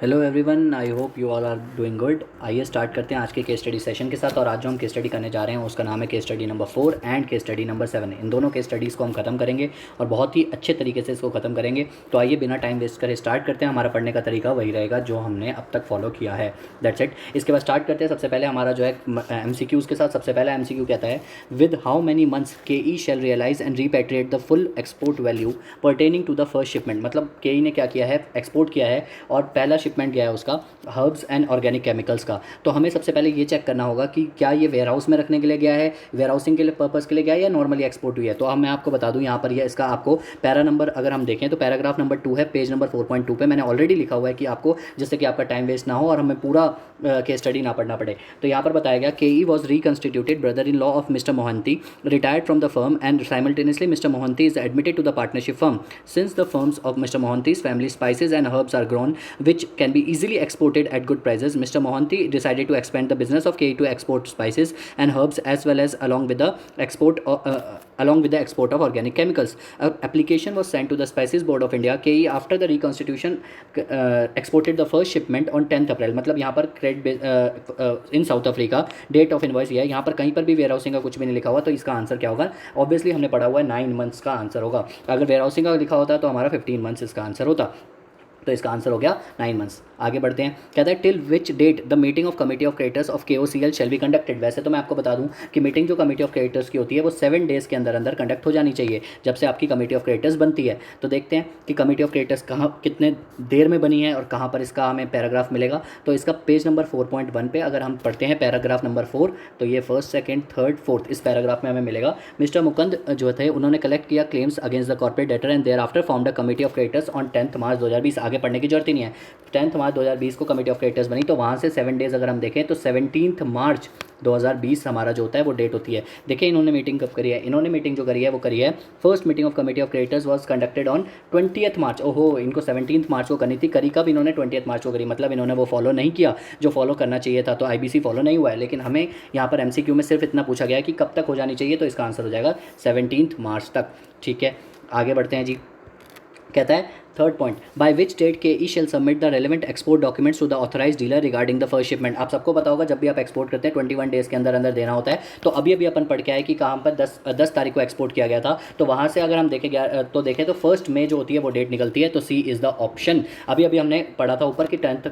Hello everyone, I hope you all are doing good. आइए start करते हैं आज के केस स्टडी सेशन के साथ। और आज जो हम केस स्टडी करने जा रहे हैं उसका नाम है case study number 4 and case study number 7। इन दोनों केस स्टडीज़ को हम खत्म करेंगे और बहुत ही अच्छे तरीके से इसको खत्म करेंगे। तो आइए बिना टाइम वेस्ट करे स्टार्ट करते हैं। हमारा पढ़ने का तरीका वही रहेगा जो हमने अब तक फॉलो किया है, दैट्स इट। इसके बाद स्टार्ट करते हैं। सबसे पहले हमारा जो है MCQs के साथ सबसे पहला MCQ कहता है, with how many months KE shall realise and repatriate the full export value pertaining to the first shipment. मतलब KE ने क्या किया है, एक्सपोर्ट किया है और पहला शिपमेंट गया है उसका हर्ब्स एंड ऑर्गेनिक केमिकल्स का। तो हमें सबसे पहले ये चेक करना होगा कि क्या ये वेयर हाउस में रखने के लिए गया है, वेयर हाउसिंग के लिए पर्पज़ के लिए गया है या नॉर्मली एक्सपोर्ट हुई है। तो अब मैं आपको बता दूं यहाँ पर ये इसका आपको पैरा नंबर अगर हम देखें तो पैराग्राफ नंबर 2 है, पेज नंबर 4.2 पे मैंने ऑलरेडी लिखा हुआ है कि आपको जिससे कि आपका टाइम वेस्ट ना हो और हमें पूरा केस स्टडी ना पढ़ना पड़े। तो यहाँ पर बताया गया KE was reconstituted brother in law of Mr Mohanty, retired from the firm and simultaneously Mr Mohanty is admitted to the partnership firm since the firms of Mr मोहंती's family spices and herbs are grown which can be easily exported at good prices. Mr. Mohanty decided to expand the business of KE to export spices and herbs as well as along with the export of organic chemicals. Application was sent to the Spices Board of India. KE after the reconstitution exported the first shipment on 10th April. मतलब यहाँ पर credit in South Africa, date of invoice ये है। यहाँ पर कहीं पर भी वेयर हाउसिंग का कुछ भी नहीं लिखा हुआ, तो इसका आंसर क्या होगा? ऑब्वियसली हमने पढ़ा हुआ है 9 मंथ्स का आंसर होगा। अगर वेयर हाउसिंग का लिखा होता तो हमारा 15 मंथ्स इसका आंसर होता। तो इसका आंसर हो गया 9 मंथ्स। आगे बढ़ते हैं। कहता है till which date the meeting of committee of creditors of KOCL shall be conducted. वैसे तो मैं आपको बता दूं कि मीटिंग जो कमेटी ऑफ क्रेडिटर्स की होती है वो 7 डेज़ के अंदर अंदर कंडक्ट हो जानी चाहिए जब से आपकी कमेटी ऑफ क्रेडिटर्स बनती है। तो देखते हैं कि कमेटी ऑफ क्रेडिटर्स कहाँ कितने देर में बनी है और कहाँ पर इसका हमें पैराग्राफ मिलेगा। तो इसका पेज नंबर 4.1 पे अगर हम पढ़ते हैं पैराग्राफ नंबर 4, तो ये फर्स्ट, सेकेंड, थर्ड, फोर्थ इस पैराग्राफ में हमें मिलेगा। मिस्टर मुकुंद जो थे उन्होंने कलेक्ट किया claims against the corporate debtor and thereafter formed a committee of creditors on 10th March 2020। आगे पढ़ने की जरूरत ही नहीं है। 10th मार्च 2020 को कमेटी ऑफ क्रेडिटर्स बनी, तो वहाँ से 7 डेज़ अगर हम देखें तो 17 मार्च 2020 हमारा जो होता है वो डेट होती है। देखिए इन्होंने मीटिंग कब करी है, इन्होंने मीटिंग जो करी है वो करी है first meeting of committee of creditors was conducted on 20th मार्च। ओहो, इनको 17 मार्च को करनी थी, करी कब इन्होंने 20th मार्च को करी, मतलब इन्होंने वो फॉलो नहीं किया जो फॉलो करना चाहिए था। तो IBC फॉलो नहीं हुआ है, लेकिन हमें यहाँ पर MCQ में सिर्फ इतना पूछा गया है कि कब तक हो जानी चाहिए, तो इसका आंसर हो जाएगा 17 मार्च तक। ठीक है, आगे बढ़ते हैं जी। कहता है third point, by which date KE shall submit the relevant export documents to the authorise dealer regarding the first shipment. आप सबको पता होगा जब भी आप एक्सपोर्ट करते हैं 21 डेज़ के अंदर अंदर देना होता है। तो अभी अभी अपन पढ़ के आए कि कहाँ पर 10 तारीख को एक्सपोर्ट किया गया था। तो वहाँ से अगर हम देखें तो 1 मई जो होती है वो डेट निकलती है। तो C इज़ द ऑप्शन। अभी अभी हमने पढ़ा था ऊपर कि 10th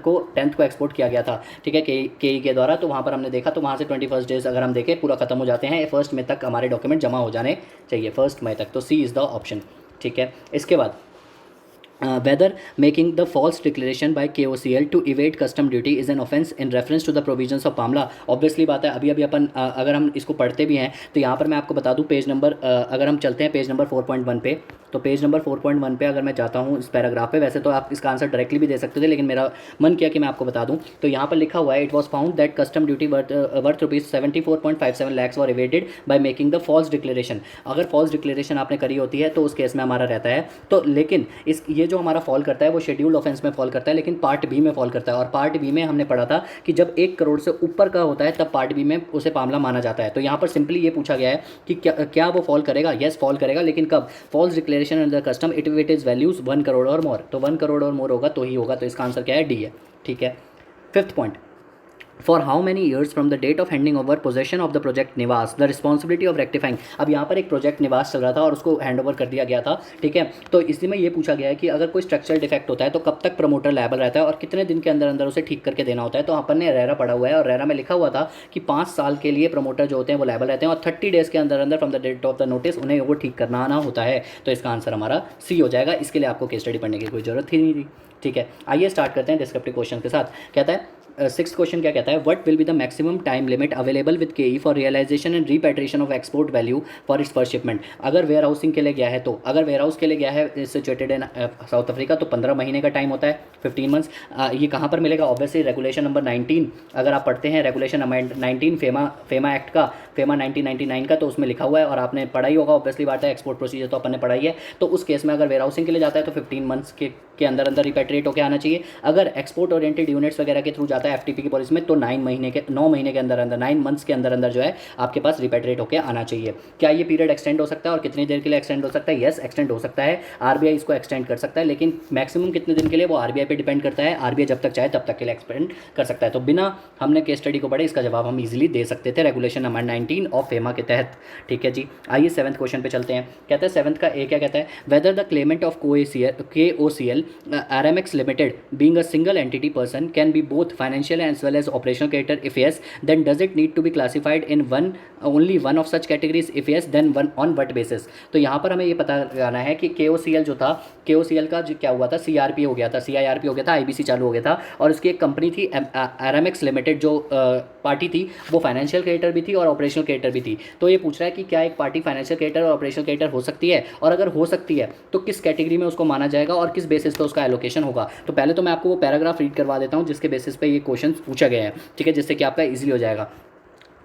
को एक्सपोर्ट किया गया था, ठीक है, KE के द्वारा। तो वहाँ पर हमने देखा, तो वहाँ से 21 डेज़ अगर हम देखें पूरा खत्म हो जाते हैं। 1 मई तक हमारे डॉक्यूमेंट जमा हो जाने चाहिए, 1 मई तक। तो C इज़ द ऑप्शन। ठीक है, इसके बाद whether making the false declaration by KOCL to evade custom duty is an offence in reference to the provisions of PAMLA। Obviously बात है, अभी अभी अपन अगर हम इसको पढ़ते भी हैं तो यहाँ पर मैं आपको बता दूँ पेज नंबर अगर हम चलते हैं पेज नंबर 4.1 पे, तो पेज नंबर 4.1 पे अगर मैं जाता हूँ इस पैराग्राफ पे, वैसे तो आप इसका आंसर डायरेक्टली भी दे सकते थे लेकिन मेरा मन किया कि मैं आपको बता दूँ। तो यहाँ पर लिखा हुआ है, it was found that custom duty worth ₹74.57 lakhs were evaded by making the false declaration. अगर फॉल्स डिक्लेरेशन आपने करी होती है तो उस केस में हमारा रहता है। तो लेकिन ये जो हमारा फॉल करता है वो शेड्यूल्ड ऑफेंस में फॉल करता है, लेकिन पार्ट बी में फॉल करता है। और पार्ट बी में हमने पढ़ा था कि जब 1 करोड़ से ऊपर का होता है तब पार्ट बी में उसे मामला माना जाता है। तो यहाँ पर सिंपली ये पूछा गया है कि क्या वो फॉल करेगा। यस, फॉल करेगा, लेकिन कब? False declaration under custom it is values 1 crore और मोर। तो 1 करोड़ और मोर होगा तो ही होगा। तो इसका आंसर क्या है? डी है। ठीक है, 5th point, for how many years from the date of handing over possession of the project निवास द रिस्पॉन्सिबिलिटी ऑफ रेक्टिफाइंग। अब यहाँ पर एक प्रोजेक्ट निवास चल रहा था और उसको हैंड ओवर कर दिया गया था, ठीक है। तो इसी में ये पूछा गया है कि अगर कोई स्ट्रक्चरल डिफेक्ट होता है तो कब तक प्रमोटर लायबल रहता है और कितने दिन के अंदर अंदर उसे ठीक करके देना होता है। तो अपन ने रेरा पढ़ा हुआ है और रेरा में लिखा हुआ था कि 5 साल के लिए प्रमोटर जो होते हैं वो लायबल रहते हैं और 30 डेज़ के अंदर अंदर from the date of the notice उन्हें वो ठीक करना आना होता है। तो इसका आंसर हमारा C हो जाएगा। इसके लिए आपको केस स्टडी पढ़ने की कोई जरूरत ही नहीं थी। ठीक है, आइए स्टार्ट करते हैं डिस्क्रिप्टिव क्वेश्चन के साथ। कहता है 6th क्वेश्चन क्या कहता है, what will be the maximum time limit available with KE for realisation and repatriation of export value for its first shipment. अगर वेयर हाउसिंग के लिए गया है, तो अगर वेयर हाउस के लिए गया है सिचुएटेड इन साउथ अफ्रीका, तो 15 महीने का टाइम होता है, 15 मंथ्स। ये कहाँ पर मिलेगा? ऑब्वियसली रेगुलेशन नंबर 19 अगर आप पढ़ते हैं, रेगुलेशन नंबर 19 फेमा एक्ट का, फेमा 1999 का, तो उसमें लिखा हुआ है और आपने पढ़ा ही होगा। ऑब्वियसली बात है, एक्सपोर्ट प्रोसीजर तो अपन ने पढ़ाई है। तो उस केस में अगर वेयर हाउसिंग के लिए जाता है तो 15 मंथ्स के के अंदर अंदर रिपेट्रिएट होकर आना चाहिए। अगर एक्सपोर्ट ओरिएंटेड यूनिट्स वगैरह के थ्रू जाता है एफटीपी की पॉलिसी में तो 9 महीने के अंदर अंदर 9 मंथ्स के अंदर अंदर जो है आपके पास रिपेट्रिएट होकर आना चाहिए। क्या ये पीरियड एक्सटेंड हो सकता है और कितनी देर के लिए एक्सटेंड हो सकता है? यस, एक्सटेंड हो सकता है। आरबीआई इसको एक्सटेंड कर सकता है, लेकिन मैक्सिमम कितने दिन के लिए वो आरबीआई पे डिपेंड करता है। आरबीआई जब तक चाहे तब तक के लिए एक्सटेंड कर सकता है। तो बिना हमने केस स्टडी को पढ़े इसका जवाब हम इजीली दे सकते थे रेगुलेशन नंबर 19 ऑफ फेमा के तहत। ठीक है जी, आइए 7th क्वेश्चन पे चलते हैं। कहते हैं 7th का ए क्या कहता है, whether the claimant of KOCL RMX limited being a single entity person can be both financial as well as operational creditor, if yes then does it need to be classified in only one of such categories, if yes then one on what basis. तो यहाँ पर हमें ये पता लगाना है कि KOCL जो था, KOCL का जो क्या हुआ था, CRP हो गया था, CIRP हो गया था, IBC चालू हो गया था, और उसकी एक कंपनी थी RMX लिमिटेड जो पार्टी थी वो फाइनेंशियल क्रेडिटर भी थी और ऑपरेशनल क्रेडिटर भी थी। तो ये पूछ रहा है कि क्या एक पार्टी फाइनेंशियल क्रेडिटर और ऑपरेशनल क्रेडिटर हो सकती है, और अगर हो सकती है तो किस कैटेगरी में उसको माना जाएगा और किस बेसिस पे उसका एलोकेशन होगा। तो पहले तो मैं आपको वो पैराग्राफ रीड करवा देता हूँ जिसके बेसिस पे ये क्वेश्चन पूछा गया है। ठीक है, जिससे कि आपका इजीली हो जाएगा।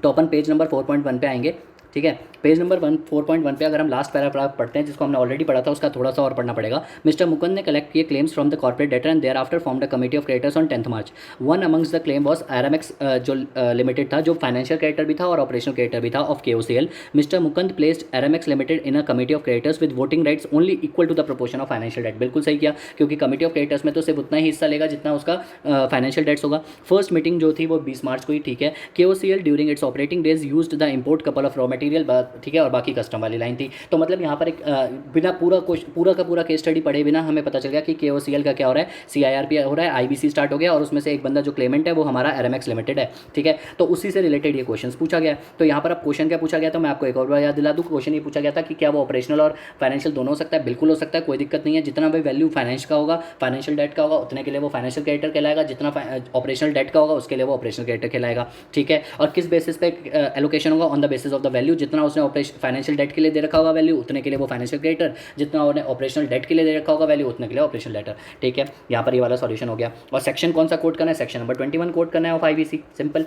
तो अपन पेज नंबर 4.1 पे आएंगे। ठीक है, पेज नंबर 4.1 पे अगर हम लास्ट पैराग्राफ पढ़ते हैं जिसको हमने ऑलरेडी पढ़ा था, उसका थोड़ा सा और पढ़ना पड़ेगा। मिस्टर मुकुंद ने कलेक्ट किए claims from the corporate debtor and thereafter formed a committee of creditors on 10th March. One amongst the claim was RMX जो लिमिटेड था, जो फाइनेंशियल क्रेडिटर भी था और ऑपरेशनल क्रेडिटर भी था of KOCL। Mister Mukund placed RMX limited in a committee of creditors with voting rights only equal to the proportion of financial debt. बिल्कुल सही किया, क्योंकि कमिटी ऑफ क्रेडिटर्स में तो सिर्फ उतना ही हिस्सा लेगा जितना उसका फाइनेंशियल डेट्स होगा। फर्स्ट मीटिंग जो थी वो 20 मार्च को ही। ठीक है, KOCL during its operating days used the import couple of raw material. ठीक है, और बाकी कस्टम वाली लाइन थी। तो मतलब यहाँ पर एक बिना पूरा का पूरा केस स्टडी पढ़े बिना हमें पता चल गया कि KOCL का क्या हो रहा है, CIRP हो रहा है, IBC स्टार्ट हो गया, और उसमें से एक बंदा जो क्लेमेंट है वो हमारा RMX लिमिटेड है। ठीक है, तो उसी से रिलेटेड ये क्वेश्चन पूछा गया। तो यहाँ पर अब क्वेश्चन क्या पूछा गया, तो मैं आपको एक और बार याद दिला दूँ। क्वेश्चन ये पूछा गया था कि क्या वो ऑपरेशनल और फाइनेंशियल दोनों हो सकता है। बिल्कुल हो सकता है, कोई दिक्कत नहीं है। जितना भी वैल्यू फाइनेंस का होगा, फाइनेंशियल डेट का होगा, उतने के लिए वो फाइनेंशियल क्रेडिटर कहलाएगा। जितना ऑपरेशनल डेट का होगा उसके लिए वो ऑपरेशनल क्रेडिटर कहलाएगा। ठीक है, और किस बेसिस पे एलोकेशन होगा, on the basis of the value. जितना उसने फाइनेंशियल डेट के लिए दे रखा होगा वैल्यू, उतने के लिए वो फाइनेंशियल क्रेडिटर। जितना उन्हें ऑपरेशनल डेट के लिए दे रखा होगा वैल्यू, उतने के लिए ऑपरेशनल डेटर। ठीक है, यहाँ पर ये वाला सॉल्यूशन हो गया। और सेक्शन कौन सा कोड करना है, सेक्शन नंबर 21 कोड करना है ऑफ IBC, सिंपल।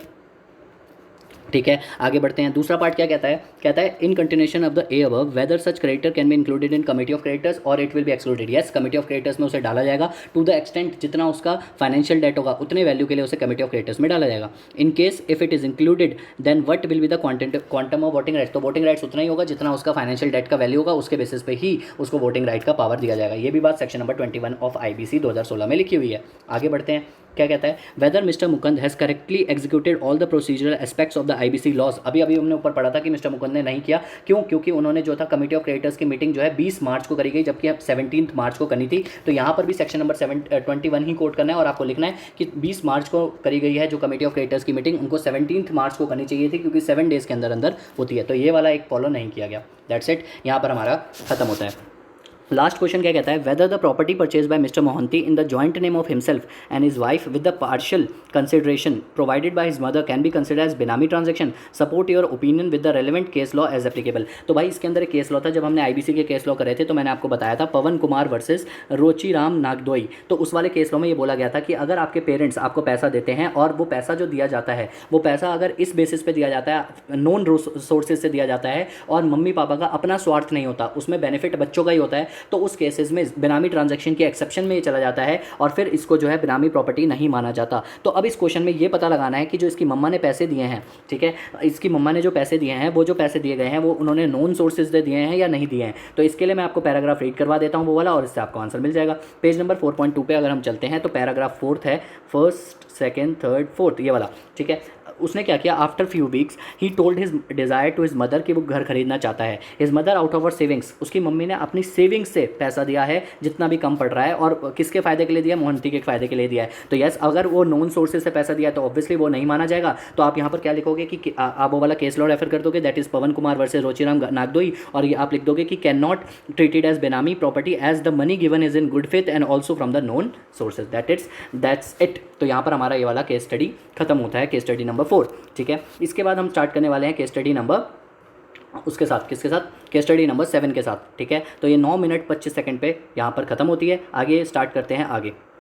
ठीक है, आगे बढ़ते हैं। दूसरा पार्ट क्या कहता है, कहता है in continuation of the A above whether such creditor can be included in committee of creditors और it will be excluded. Yes, committee of creditors में उसे डाला जाएगा टू द एक्सटेंट जितना उसका फाइनेंशियल डेट होगा उतने वैल्यू के लिए उसे कमिटी ऑफ क्रेडिटर्स में डाला जाएगा। In case if it is included then what will be the quantum of voting rights. तो वोटिंग राइट्स उतना ही होगा जितना उसका फाइनेंशियल डेट का वैल्यू होगा, उसके बेसिस पे ही उसको वोटिंग राइट का पावर दिया जाएगा। ये भी बात सेक्शन नंबर 21 ऑफ IBC 2016 में लिखी हुई है। आगे बढ़ते हैं, क्या कहता है, whether mister Mukund has correctly executed all the procedural aspects of the IBC laws. अभी हमने ऊपर पढ़ा था कि मिस्टर मुकुंद ने नहीं किया, क्यों? क्योंकि उन्होंने जो था कमिटी ऑफ क्रेडिटर्स की मीटिंग जो है 20 मार्च को करी गई, जबकि अब 17 मार्च को करनी थी। तो यहाँ पर भी सेक्शन नंबर 21 ही कोट करना है और आपको लिखना है कि 20 मार्च को करी गई है जो कमिटी ऑफ क्रेडिटर्स की मीटिंग, उनको 17 मार्च को करनी चाहिए थी, क्योंकि 7 डेज़ के अंदर अंदर होती है। तो ये वाला एक फॉलो नहीं किया गया। दैट्स इट, यहाँ पर हमारा खत्म होता है। लास्ट क्वेश्चन क्या कहता है, whether the property purchase by Mr Mohanty in the joint name of himself and his wife with the partial consideration provided by his mother can be consider as benami transaction. Support your opinion with the relevant case law as applicable. तो भाई इसके अंदर एक case law था, जब हमने IBC के case law करे थे तो मैंने आपको बताया था पवन कुमार वर्सेस रोचीराम नागदोई। तो उस वाले केस लॉ में ये बोला गया था कि अगर आपके पेरेंट्स आपको पैसा देते हैं और वो पैसा जो दिया जाता है वो पैसा अगर इस बेसिस पे दिया जाता है, नॉन सोर्सेज से दिया जाता है और मम्मी पापा का अपना स्वार्थ नहीं होता, उसमें बेनिफिट बच्चों का ही होता है, तो उस केसेस में बेनामी ट्रांजैक्शन के एक्सेप्शन में ये चला जाता है और फिर इसको जो है बेनामी प्रॉपर्टी नहीं माना जाता। तो अब इस क्वेश्चन में ये पता लगाना है कि जो इसकी मम्मा ने पैसे दिए हैं, ठीक है, इसकी मम्मा ने जो पैसे दिए हैं, वो जो पैसे दिए गए हैं वो उन्होंने नॉन सोर्सेज से दिए हैं या नहीं दिए हैं। तो इसके लिए मैं आपको पैराग्राफ रीड करवा देता हूँ वो वाला, और इससे आपको आंसर मिल जाएगा। पेज नंबर 4.2 पे अगर हम चलते हैं तो पैराग्राफ 4th है, 1st, 2nd, 3rd, 4th, ये वाला। ठीक है, उसने क्या किया, आफ्टर फ्यू वीक्स ही told his desire to his mother कि वो घर खरीदना चाहता है। His mother out of her savings, उसकी मम्मी ने अपनी सेविंग्स से पैसा दिया है जितना भी कम पड़ रहा है, और किसके फ़ायदे के लिए दिया, मोहंती के फ़ायदे के लिए दिया है। तो यस, अगर वो नॉन सोर्सेज से पैसा दिया तो ऑब्वियसली वो नहीं माना जाएगा। तो आप यहाँ पर क्या लिखोगे कि आप वो वाला केस लॉ रेफर कर दोगे, that is Pawan Kumar versus Rochiram Nagdoi, और ये आप लिख दोगे कि can not treated as benami property as the money given is in good faith and also from the known sources. That's it. तो यहाँ पर हमारा ये वाला केस स्टडी खत्म होता है, केस स्टडी नंबर 4। ठीक है, इसके बाद हम स्टार्ट करने वाले हैं केस स्टडी नंबर, उसके साथ किसके साथ, केस स्टडी नंबर 7 के साथ। ठीक है, तो ये 9 मिनट 25 सेकंड पे यहाँ पर ख़त्म होती है। आगे स्टार्ट करते हैं आगे।